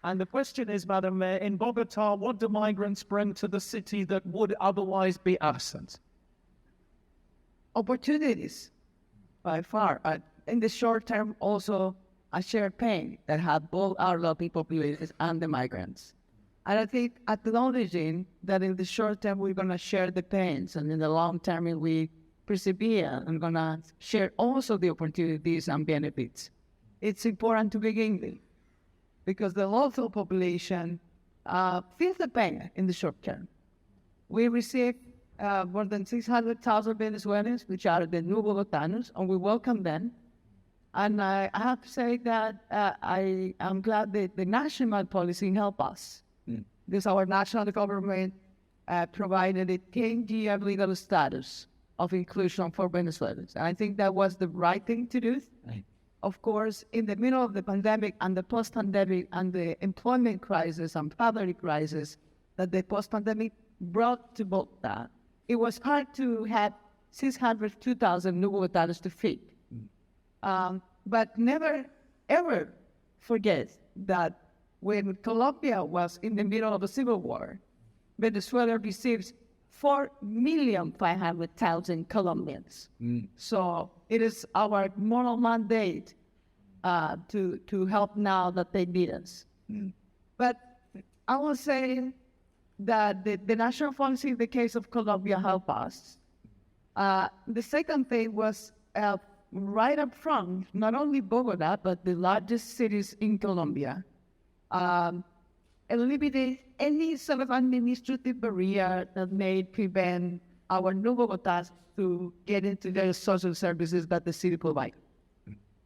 And the question is, Madam Mayor, in Bogota, what do migrants bring to the city that would otherwise be absent? Opportunities, by far. In the short term, also a shared pain that have both our local populations and the migrants. And I think acknowledging that in the short term, we're going to share the pains, and in the long term, if we persevere, I'm going to share also the opportunities and benefits. It's important to begin with, because the local population feels the pain in the short term. We receive more than 600,000 Venezuelans, which are the new Bogotanos, and we welcome them. And I have to say that I am glad that the national policy helped us. Because our national government provided a 10-year legal status of inclusion for Venezuelans. And I think that was the right thing to do. Right. Of course, in the middle of the pandemic and the post-pandemic and the employment crisis and poverty crisis that the post-pandemic brought to Bogota, it was hard to have 602,000 new Bogotanos to feed. But never, ever forget that when Colombia was in the middle of a civil war, Venezuela received 4,500,000 Colombians. So it is our moral mandate to help now that they need us. But I will say that the national policy in the case of Colombia helped us. The second thing was right up front, not only Bogota, but the largest cities in Colombia, eliminate any sort of administrative barrier that may prevent our new Bogotas to get into the social services that the city provides.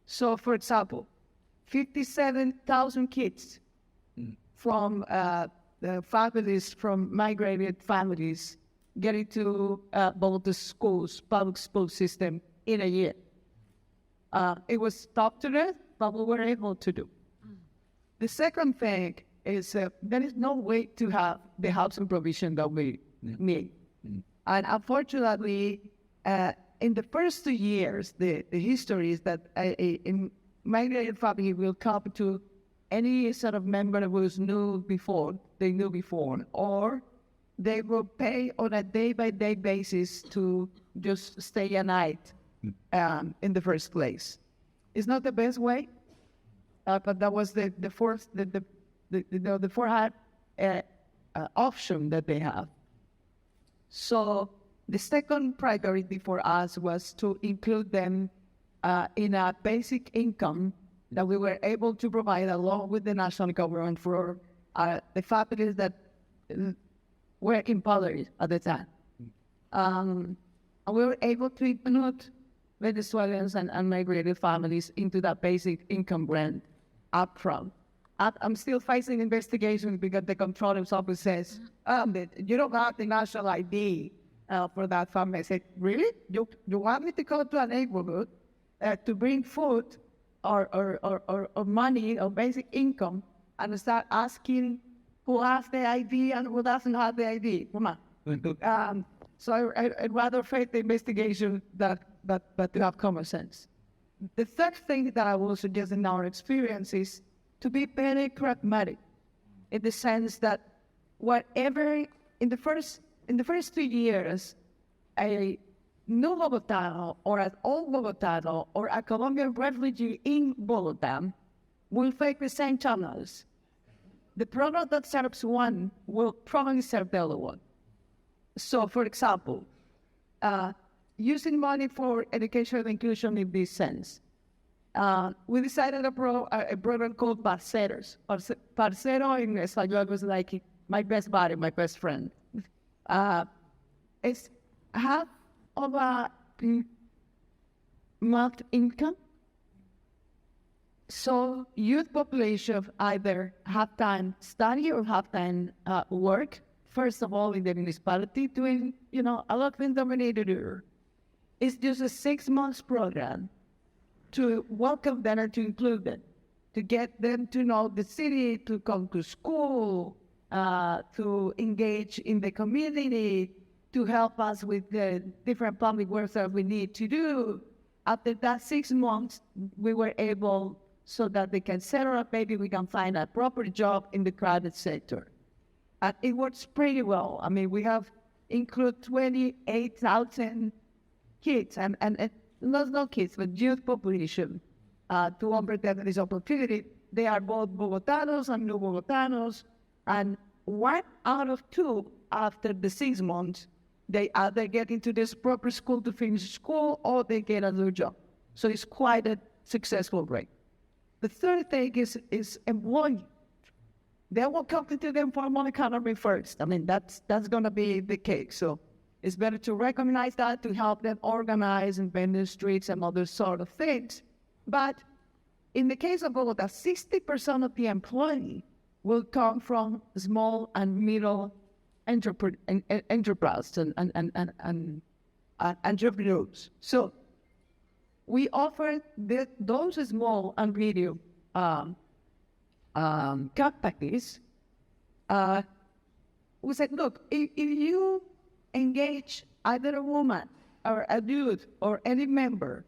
So, for example, 57,000 kids from the families, from migrated families, get into Bogota schools, public school system in a year. It was tough to do, but we were able to do. The second thing is there is no way to have the housing provision that we need. And unfortunately, in the first 2 years, the history is that a migrated family will come to any sort of member who knew before, or they will pay on a day-by-day basis to just stay a night in the first place. It's not the best way, but that was the fourth option that they have. So the second priority for us was to include them in a basic income that we were able to provide along with the national government for the families that were impoverished at the time. And we were able to include Venezuelans and migrated families into that basic income grant up front. I'm still facing investigations because the controller's office says, you don't have the national ID for that family. I said, really? You want me to go to a neighborhood to bring food or money or basic income and start asking who has the ID and who doesn't have the ID? Come on. So I'd rather face the investigation but to have common sense. The third thing that I will suggest in our experience is to be very pragmatic, in the sense that whatever in the first 2 years, a new Bogotano or an old Bogotano or a Colombian refugee in Bogota will face the same channels. The program that serves one will probably serve the other one. So, for example, using money for educational inclusion in this sense, we decided a program called Parceros. Parcero in Español was like my best buddy, my best friend. It's half of a month income. So youth population either have time study or have time work. First of all, in the municipality, doing a lot of things that we need to do. It's just a 6 months program to welcome them and to include them, to get them to know the city, to come to school, to engage in the community, to help us with the different public works that we need to do. After that 6 months, we were able so that they can settle up. Maybe we can find a proper job in the private sector. And it works pretty well. I mean, we have include 28,000 kids and not kids, but youth population to offer them this opportunity. They are both Bogotanos and no Bogotanos, and 1 out of 2 after the 6 months, they either get into this proper school to finish school or they get a new job. So it's quite a successful rate. The third thing is employment. They will come into the informal economy first. I mean, that's going to be the case. So it's better to recognize that, to help them organize and vend the streets and other sort of things. But in the case of Bogota, 60% of the employee will come from small and middle enterprise and entrepreneurs. So we offer those small and medium companies. We said, look, if you engage either a woman or a dude or any member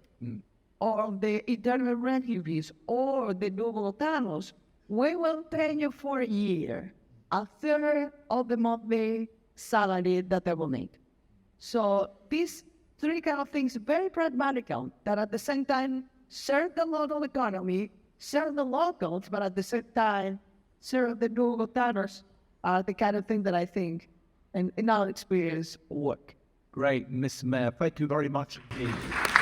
or the internal refugees or the Bogotanos, we will pay you for a year 1/3 of the monthly salary that they will need. So these 3 kind of things, very pragmatical, that at the same time serve the local economy, serve the locals, but at the same time serve the Bogotanos, the kind of thing that I think, and in our experience, work. Great, Ms. Mayor. Thank you very much indeed.